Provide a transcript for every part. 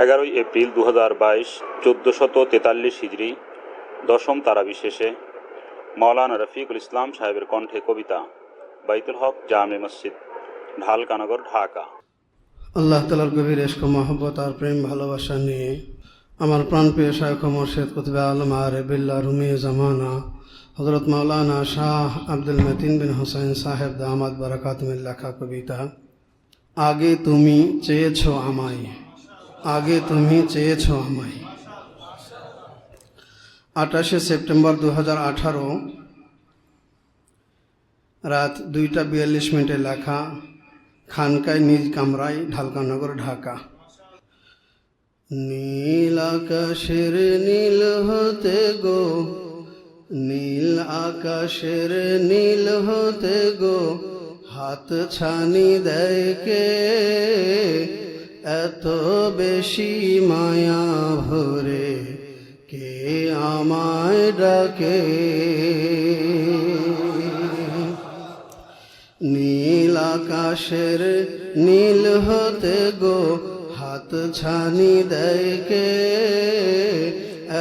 11 April 2022 1443 হিজরি দশম তারা বিশেষে মাওলানা রফিকুল ইসলাম সাহেবের কণ্ঠে কবিতা বাইতুল হক জামে মসজিদ, ঢালকানগর, ঢাকা। আল্লাহ তাআলার গভীর ইশক মহব্বত আর প্রেম ভালোবাসা নিয়ে আমার প্রাণপ্রিয় শায়খ মুর্শিদ কুতুবে আলম আরিফ বিল্লাহ রুমি জামানা হযরত মাওলানা শাহ আব্দুল মতিন বিন হুসাইন সাহেব দামাত বারাকাতুহুর লেখা কবিতা আগে তুমি চেয়েছো আমায়, আগে তুমি চেয়েছো আমায়। 28 সেপ্টেম্বর 2018 রাত 2:42 লেখা, খানকায় নিজ কামরায়, ঢালকানগর, ঢাকা। নীল আকাশের নীল হতে গো, নীল আকাশের নীল হতে গো, হাত ছানি দেয় কে, এত বেশি মায়া ভরে কে আমায় ডাকে। নীল আকাশের নীল হতে গো, হাত ছানি দেয় কে,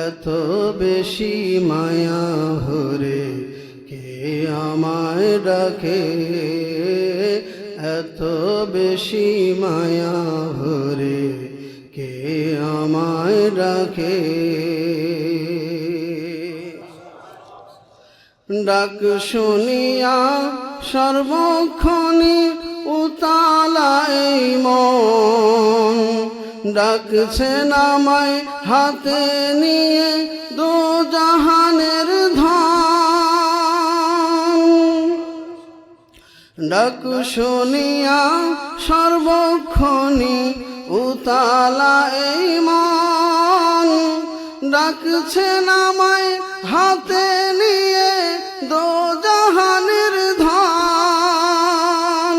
এত বেশি মায়া ভরে কে আমায় ডাকে, এত বেশি মায়া ভরে কে আমায় ডাকে। ডাক শুনিয়া সর্বক্ষণে উতালা এই মন, ডাকছেন আমায় হাতে নিয়ে দো জাহানের ধন। ডাক শুনিয়া সর্বক্ষণে উতালা এই মন, ডাকছেন আমায় হাতে নিয়ে দো জাহানের ধন।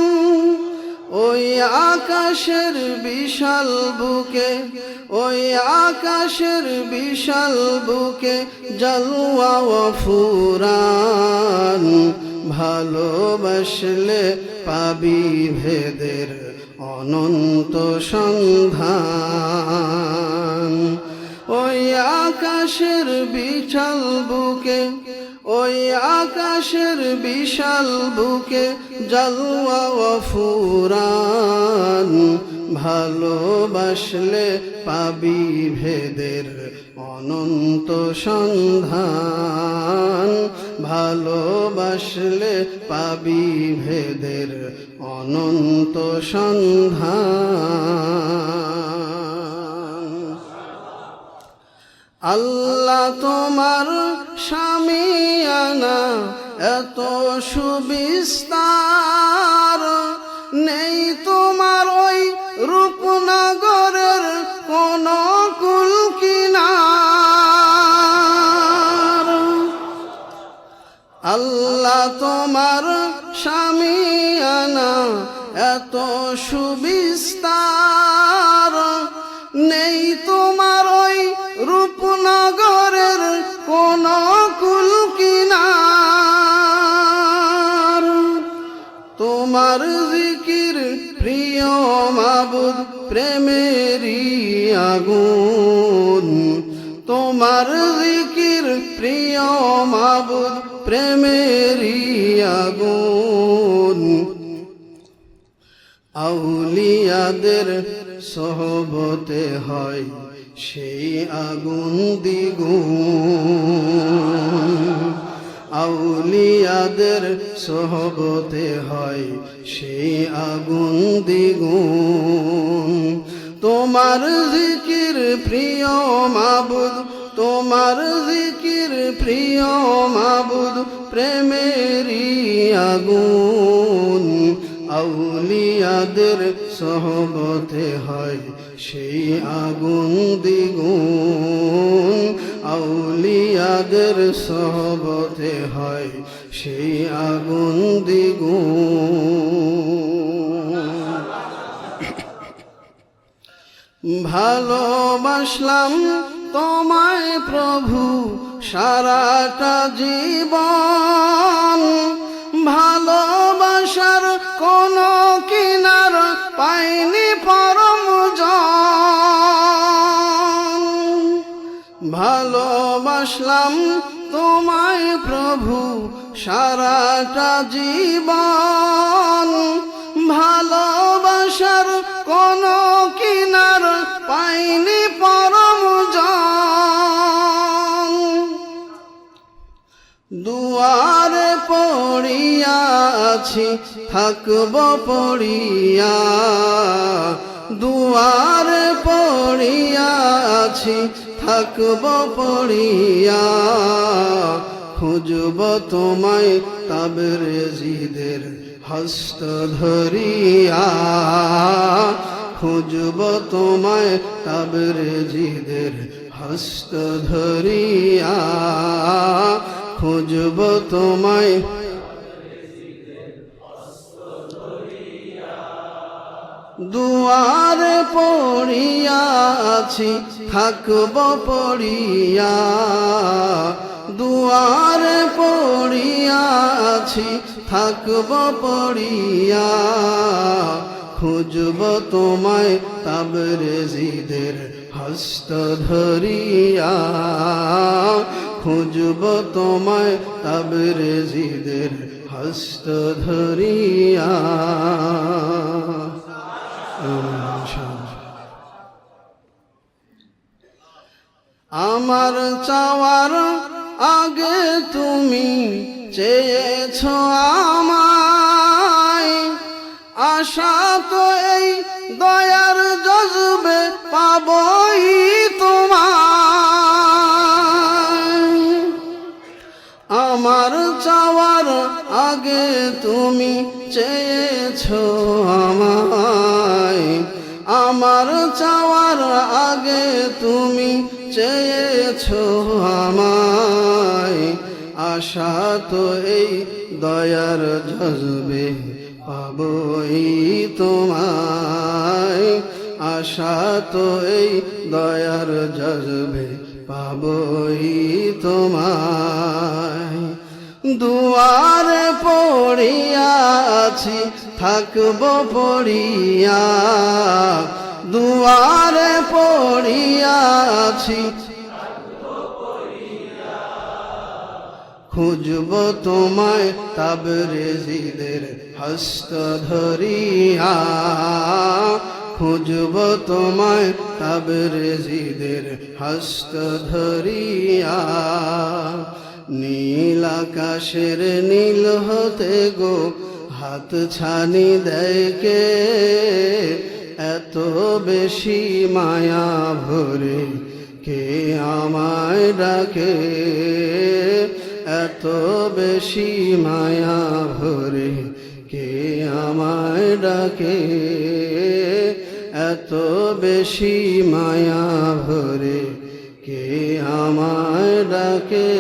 ওই আকাশের বিশাল বুকে, ওই আকাশের বিশাল বুকে জালওয়া ও ফুরান, ভালোবাসলে পাবি ভেদের অনন্ত সন্ধান। ওই আকাশের বিশাল বুকে, ওই আকাশের বিশাল বুকে জালওয়া ও ফুরান, ভালোবাসলে পাবি ভেদের অনন্ত সন্ধান, ভালোবাসলে পাবি ভেদের অনন্ত সন্ধান। আল্লাহ তোমার শামিয়ানা এত সুবিস্তার, নেই তোমার ওই রূপনগরের কোন কুল কিনার। আল্লাহ তোমার শামিয়ানা এত সুবিস্তার, নেই তোমার ওই রূপনগরের কোন কুল কিনার। তোমার জিকির প্রিয় মাবুদ প্রেমেরই আগুন, তোমার জিকির প্রিয় মাবুদ প্রেমেরই আগুন। আউলিয়াদের সোহবতে হয় সেই আগুন দ্বিগুণ, আউলিয়াদের সোহবতে হয় সেই আগুন দ্বিগুণ। তোমার জিকির প্রিয় মাবুদ, তোমার জিকির প্রিয় মাবুদ প্রেমেরই আগুন। আউলিয়াদের সোহবতে হয় সেই আগুন দ্বিগুণ, আউলিয়াদের সোহবতে হয় সেই আগুন দ্বিগুণ। ভালোবাসলাম তোমায় প্রভু সারাটা জীবন, ভালোবাসার কোনো কিনার পাইনি পরম জন। ভালোবাসলাম তোমায় প্রভু সারাটা জীবন, ভালোবাসার কোনো কিনার পাইনি পরমজন। দুয়ারে পড়িয়া আছি থাকব পড়িয়া, দুয়ারে পড়িয়া আছি থাকব পড়িয়া, খুঁজব তোমায় তাবরেজিদের হস্ত ধরিয়া, খুঁজব তোমায় তাবরেজিদের হস্ত ধরিয়া, খুঁজব তোমায়। দুয়ারে পড়িয়া আছি থাকব পড়িয়া, দুয়ারে পড়িয়া আছি থাকব পড়িয়া, খুঁজব তোমায় তাবরেজিদের হস্ত ধরিয়া, খুঁজব তোমায় তাবরেজিদের হস্ত ধরিয়া। আমার চাওয়ার আগে তুমি চেয়েছো আমায়, আশা তো এই দয়ার জজবে পাবই তোমায়। আমার চাওয়ার আগে তুমি চেয়েছো আমায়, আমার চাওয়ার আগে তুমি চেয়েছো আমায়, আশা তো এই দয়ার জজবে পাবই তোমায়, আশা তো এই দয়ার জজবে পাবই তোমায়। দুয়ারে পড়িয়া আছি থাকব পড়িয়া, দুয়ারে পড়িয়া আছি খুঁজব তোমায় তাবরেজিদের হস্ত ধরিয়া, খুঁজব তোমায় তাবরেজিদের হস্ত ধরিয়া। নীল আকাশের নীল হতে গো হাত ছানি দেয় কে, এত বেশি মায়া ভরে কে আমায় ডাকে, এত বেশি মায়া ভরে কে আমায় ডাকে, এত বেশি মায়া ভরে কে আমায় ডাকে।